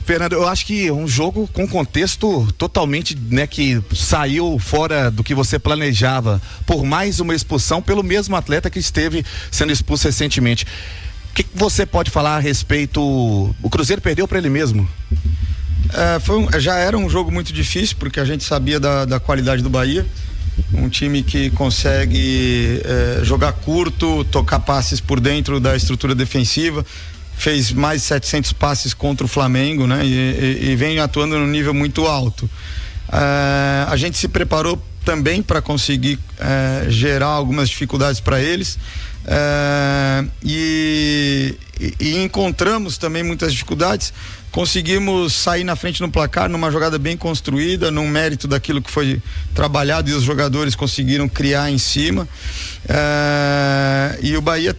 Fernando, eu acho que um jogo com contexto totalmente, né, que saiu fora do que você planejava, por mais uma expulsão pelo mesmo atleta que esteve sendo expulso recentemente. O que você pode falar a respeito? O Cruzeiro perdeu para ele mesmo? Já era um jogo muito difícil, porque a gente sabia da qualidade do Bahia. Um time que consegue jogar curto, tocar passes por dentro da estrutura defensiva. Fez mais de 700 passes contra o Flamengo, né? E vem atuando num nível muito alto. A gente se preparou também para conseguir gerar algumas dificuldades para eles. E encontramos também muitas dificuldades. Conseguimos sair na frente no placar numa jogada bem construída, num mérito daquilo que foi trabalhado, e os jogadores conseguiram criar em cima. E o Bahia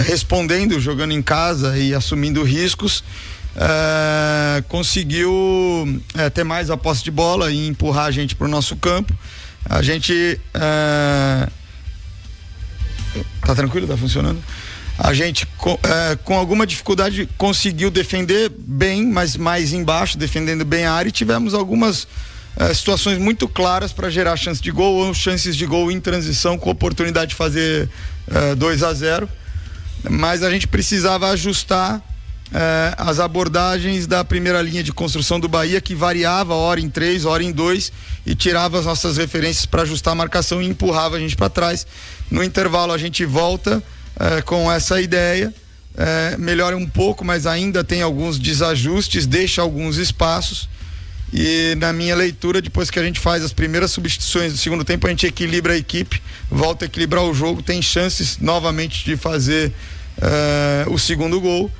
respondendo, jogando em casa e assumindo riscos, conseguiu ter mais a posse de bola e empurrar a gente para o nosso campo. A gente tá tranquilo? Tá funcionando? A gente com alguma dificuldade conseguiu defender bem, mas mais embaixo, defendendo bem a área, e tivemos algumas situações muito claras para gerar chance de gol ou chances de gol em transição, com oportunidade de fazer 2-0, mas a gente precisava ajustar as abordagens da primeira linha de construção do Bahia, que variava hora em 3, hora em 2, e tirava as nossas referências para ajustar a marcação e empurrava a gente para trás. No intervalo a gente volta com essa ideia, melhora um pouco, mas ainda tem alguns desajustes, deixa alguns espaços. E na minha leitura, depois que a gente faz as primeiras substituições do segundo tempo, a gente equilibra a equipe, volta a equilibrar o jogo, tem chances novamente de fazer o segundo gol.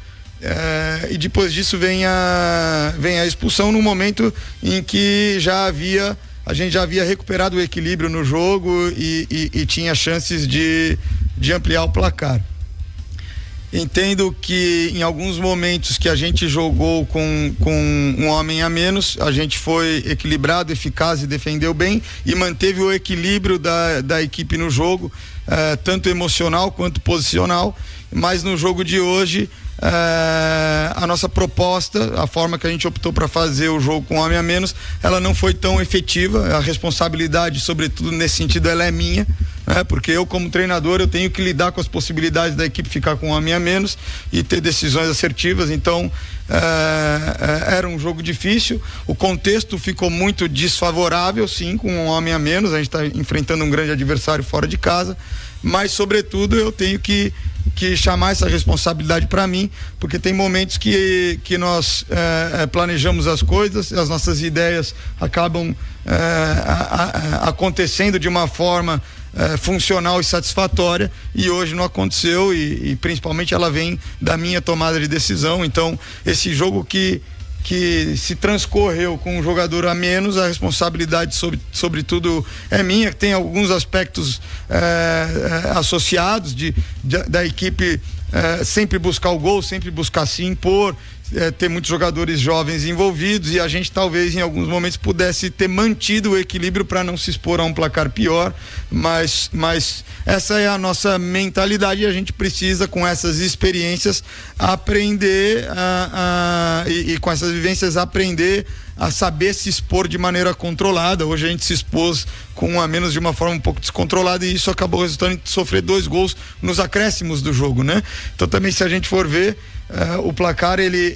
E depois disso vem a expulsão, no momento em que a gente já havia recuperado o equilíbrio no jogo e tinha chances de ampliar o placar. Entendo que em alguns momentos que a gente jogou com um homem a menos, a gente foi equilibrado, eficaz e defendeu bem, e manteve o equilíbrio da equipe no jogo, tanto emocional quanto posicional. Mas no jogo de hoje, a nossa proposta, a forma que a gente optou para fazer o jogo com um homem a menos, ela não foi tão efetiva. A responsabilidade, sobretudo nesse sentido, ela é minha, né? Porque eu, como treinador, eu tenho que lidar com as possibilidades da equipe ficar com um homem a menos e ter decisões assertivas. Então era um jogo difícil, o contexto ficou muito desfavorável, sim, com um homem a menos. A gente está enfrentando um grande adversário fora de casa, mas sobretudo eu tenho que chamar essa responsabilidade para mim, porque tem momentos que nós planejamos as coisas, as nossas ideias acabam acontecendo de uma forma funcional e satisfatória, e hoje não aconteceu, e principalmente ela vem da minha tomada de decisão. Então esse jogo que se transcorreu com um jogador a menos, a responsabilidade sobretudo é minha. Tem alguns aspectos associados da equipe sempre buscar o gol, sempre buscar se impor, ter muitos jogadores jovens envolvidos, e a gente talvez em alguns momentos pudesse ter mantido o equilíbrio para não se expor a um placar pior, mas essa é a nossa mentalidade, e a gente precisa, com essas experiências, aprender e com essas vivências aprender a saber se expor de maneira controlada. Hoje a gente se expôs com um a menos de uma forma um pouco descontrolada, e isso acabou resultando em sofrer 2 gols nos acréscimos do jogo, né? Então também, se a gente for ver, o placar ele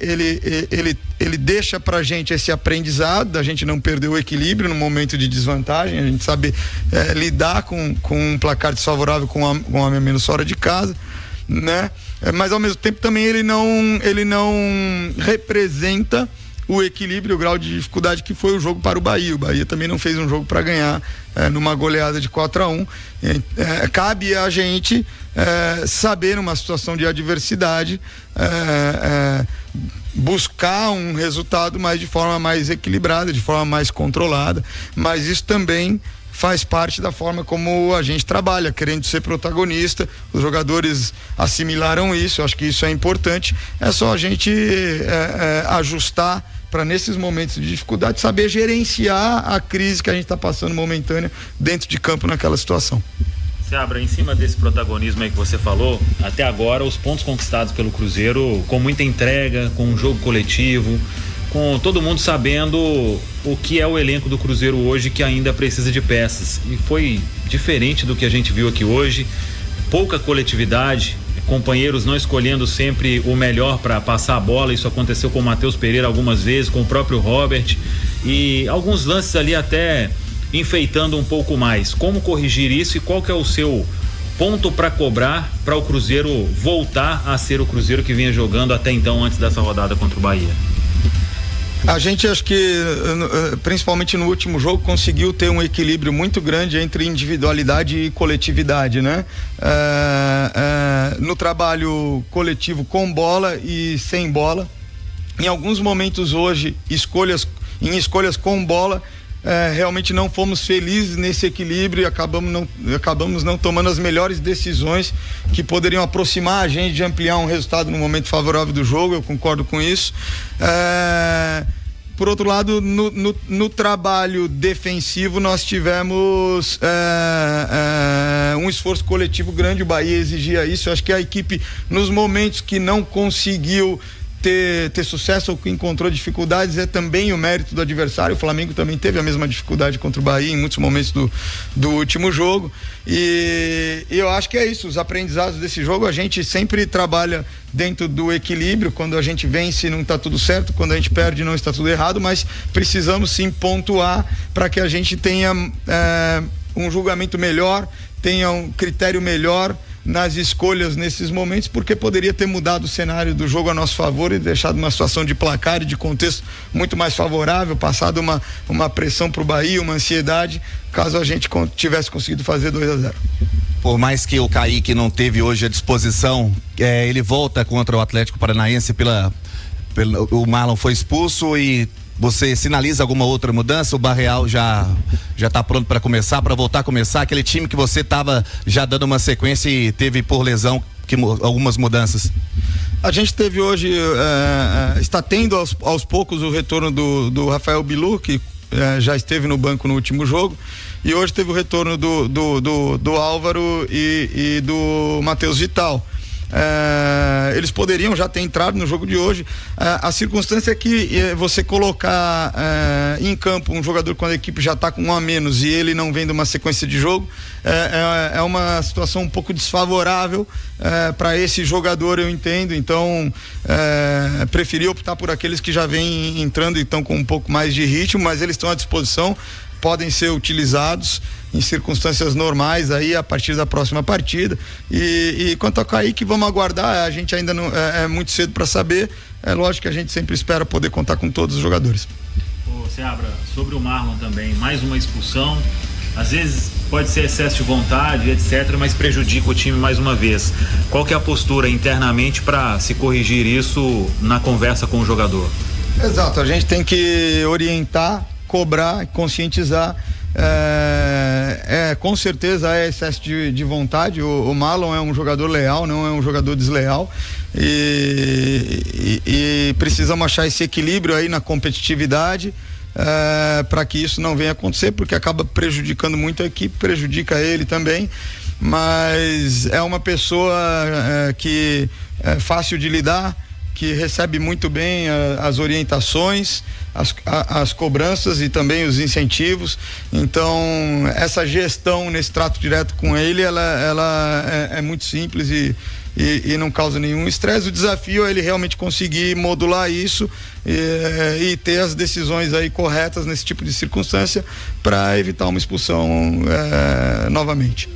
deixa pra gente esse aprendizado da gente não perder o equilíbrio no momento de desvantagem. A gente sabe lidar com um placar desfavorável com um homem a menos fora de casa, né? Mas ao mesmo tempo também ele não representa o equilíbrio, o grau de dificuldade que foi o jogo para o Bahia. O Bahia também não fez um jogo para ganhar numa goleada de 4-1. Cabe a gente saber, numa situação de adversidade, buscar um resultado, mas de forma mais equilibrada, de forma mais controlada. Mas isso também faz parte da forma como a gente trabalha, querendo ser protagonista. Os jogadores assimilaram isso, eu acho que isso é importante. É só a gente ajustar para, nesses momentos de dificuldade, saber gerenciar a crise que a gente está passando momentânea dentro de campo naquela situação. Seabra, em cima desse protagonismo aí que você falou, até agora os pontos conquistados pelo Cruzeiro com muita entrega, com um jogo coletivo, com todo mundo sabendo o que é o elenco do Cruzeiro hoje, que ainda precisa de peças, e foi diferente do que a gente viu aqui hoje. Pouca coletividade, companheiros não escolhendo sempre o melhor para passar a bola. Isso aconteceu com o Matheus Pereira algumas vezes, com o próprio Robert, e alguns lances ali até enfeitando um pouco mais. Como corrigir isso e qual que é o seu ponto para cobrar para o Cruzeiro voltar a ser o Cruzeiro que vinha jogando até então, antes dessa rodada contra o Bahia? A gente, acho que principalmente no último jogo, conseguiu ter um equilíbrio muito grande entre individualidade e coletividade, né? No trabalho coletivo com bola e sem bola. Em alguns momentos hoje, em escolhas com bola, realmente não fomos felizes nesse equilíbrio e acabamos não tomando as melhores decisões que poderiam aproximar a gente de ampliar um resultado no momento favorável do jogo. Eu concordo com isso. Por outro lado, no trabalho defensivo, nós tivemos um esforço coletivo grande. O Bahia exigia isso. Eu acho que a equipe, nos momentos que não conseguiu ter sucesso ou que encontrou dificuldades, é também o mérito do adversário. O Flamengo também teve a mesma dificuldade contra o Bahia em muitos momentos do último jogo, e eu acho que é isso, os aprendizados desse jogo. A gente sempre trabalha dentro do equilíbrio. Quando a gente vence não está tudo certo, quando a gente perde não está tudo errado, mas precisamos sim pontuar para que a gente tenha um julgamento melhor, tenha um critério melhor nas escolhas nesses momentos, porque poderia ter mudado o cenário do jogo a nosso favor e deixado uma situação de placar e de contexto muito mais favorável, passado uma pressão para o Bahia, uma ansiedade, caso a gente tivesse conseguido fazer 2-0. Por mais que o Kaique não teve hoje a disposição, ele volta contra o Atlético Paranaense o Marlon foi expulso, e você sinaliza alguma outra mudança? O Barreal já está pronto para voltar a começar? Aquele time que você estava já dando uma sequência e teve por lesão algumas mudanças? A gente teve hoje, está tendo aos poucos o retorno do Rafael Bilu, que já esteve no banco no último jogo, e hoje teve o retorno do Álvaro e do Matheus Vital. Eles poderiam já ter entrado no jogo de hoje. A circunstância é que você colocar em campo um jogador quando a equipe já está com um a menos e ele não vem de uma sequência de jogo, é uma situação um pouco desfavorável para esse jogador, eu entendo. Então preferi optar por aqueles que já vêm entrando e estão com um pouco mais de ritmo, mas eles estão à disposição, podem ser utilizados em circunstâncias normais aí a partir da próxima partida. E quanto a Kaique, vamos aguardar. A gente ainda não é muito cedo para saber. É lógico que a gente sempre espera poder contar com todos os jogadores. Seabra, sobre o Marlon também, mais uma expulsão, às vezes pode ser excesso de vontade, etc., mas prejudica o time mais uma vez. Qual que é a postura internamente para se corrigir isso na conversa com o jogador? Exato, a gente tem que orientar, cobrar, conscientizar. Com certeza é excesso de vontade. O Marlon é um jogador leal, não é um jogador desleal, e precisamos achar esse equilíbrio aí na competitividade, para que isso não venha acontecer, porque acaba prejudicando muito a equipe, prejudica ele também. Mas é uma pessoa que é fácil de lidar, que recebe muito bem as orientações, as cobranças e também os incentivos. Então essa gestão nesse trato direto com ele, ela é muito simples e não causa nenhum estresse. O desafio é ele realmente conseguir modular isso e ter as decisões aí corretas nesse tipo de circunstância para evitar uma expulsão novamente.